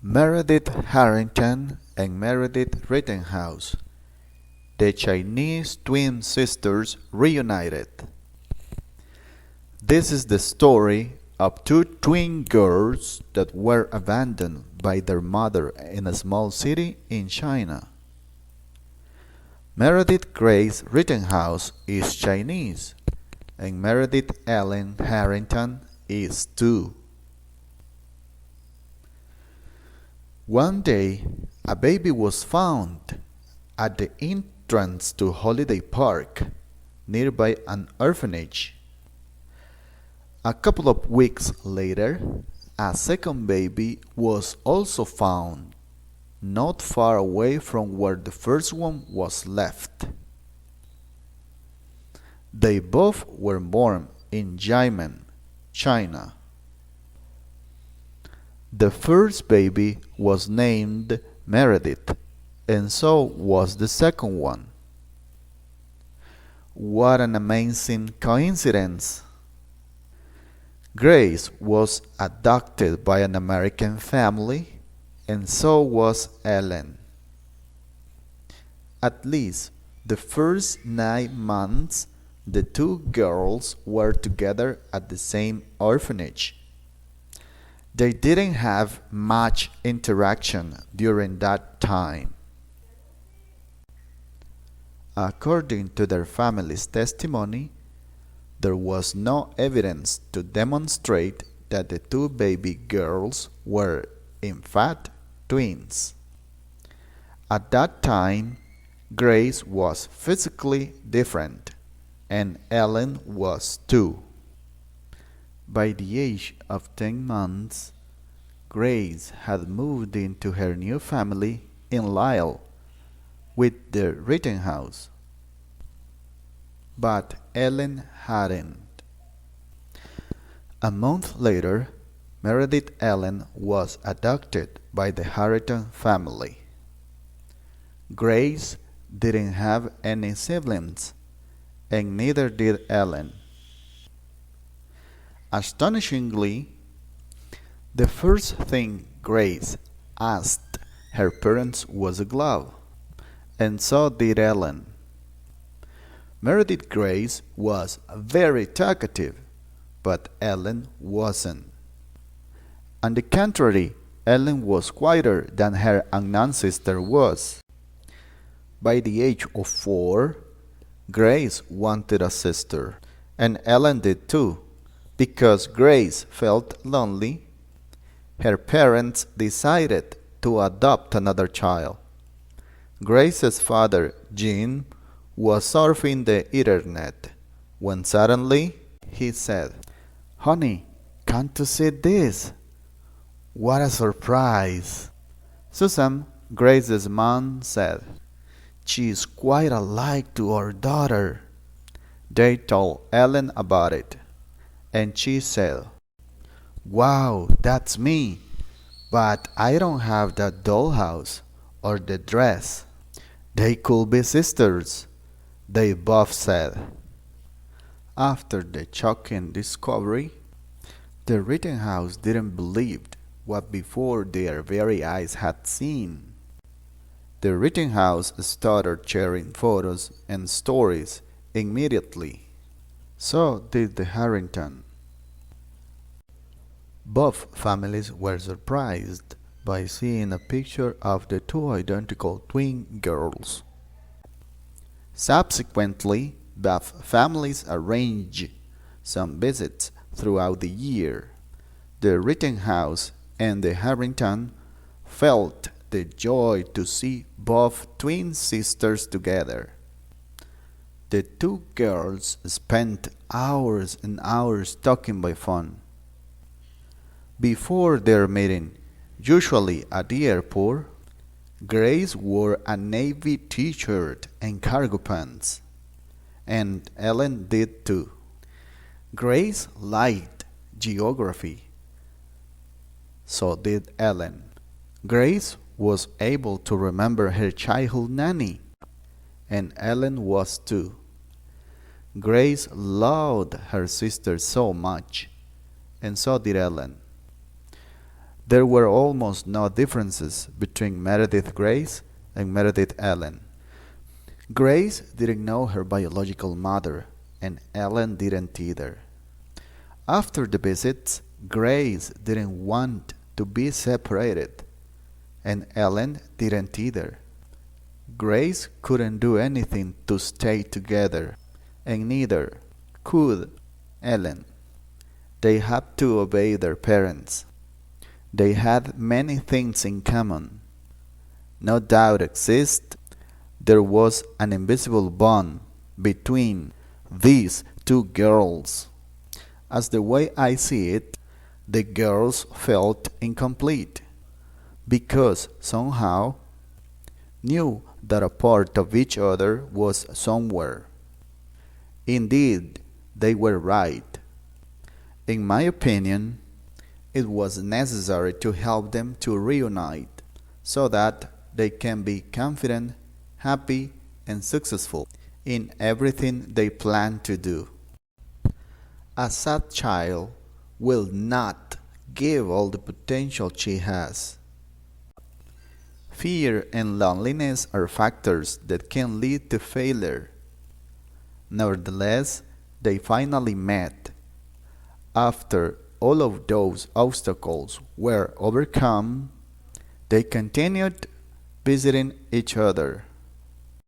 Meredith Harrington and Meredith Rittenhouse, the Chinese twin sisters reunited. This is the story of two twin girls that were abandoned by their mother in a small city in China. Meredith Grace Rittenhouse is Chinese, and Meredith Ellen Harrington is too. One day, a baby was found at the entrance to Holiday Park, nearby an orphanage. A couple of weeks later, a second baby was also found, not far away from where the first one was left. They both were born in Xiamen, China. The first baby was named Meredith, and so was the second one. What an amazing coincidence! Grace was adopted by an American family, and so was Ellen. At least the first 9 months, the two girls were together at the same orphanage. They didn't have much interaction during that time. According to their family's testimony, there was no evidence to demonstrate that the two baby girls were, in fact, twins. At that time, Grace was physically different, and Ellen was too. By the age of 10 months, Grace had moved into her new family in Lyle with the Rittenhouse, but Ellen hadn't. A month later, Meredith Ellen was adopted by the Harrington family. Grace didn't have any siblings, and neither did Ellen. Astonishingly, the first thing Grace asked her parents was a glove, and so did Ellen. Meredith Grace was very talkative, but Ellen wasn't. On the contrary, Ellen was quieter than her unknown sister was. By the age of 4, Grace wanted a sister, and Ellen did too. Because Grace felt lonely, her parents decided to adopt another child. Grace's father, Jean, was surfing the internet when suddenly he said, "Honey, can't you see this? What a surprise!" Susan, Grace's mom, said, "She is quite alike to our daughter." They told Ellen about it, and she said, "Wow, that's me, but I don't have that dollhouse or the dress." "They could be sisters," they both said. After the shocking discovery, the Rittenhouse didn't believe what before their very eyes had seen. The Rittenhouse started sharing photos and stories immediately. So did the Harrington. Both families were surprised by seeing a picture of the two identical twin girls. Subsequently, both families arranged some visits throughout the year. The Rittenhouse and the Harrington felt the joy to see both twin sisters together. The two girls spent hours and hours talking by phone. Before their meeting, usually at the airport, Grace wore a navy t-shirt and cargo pants, and Ellen did too. Grace liked geography, so did Ellen. Grace was able to remember her childhood nanny, and Ellen was too. Grace loved her sister so much, and so did Ellen. There were almost no differences between Meredith Grace and Meredith Ellen. Grace didn't know her biological mother, and Ellen didn't either. After the visits, Grace didn't want to be separated, and Ellen didn't either. Grace couldn't do anything to stay together, and neither could Ellen. They had to obey their parents. They had many things in common. No doubt exists there was an invisible bond between these two girls. As the way I see it, the girls felt incomplete because somehow knew that a part of each other was somewhere. Indeed, they were right. In my opinion, it was necessary to help them to reunite so that they can be confident, happy, and successful in everything they plan to do. A sad child will not give all the potential she has. Fear and loneliness are factors that can lead to failure. Nevertheless, they finally met. After all of those obstacles were overcome, they continued visiting each other.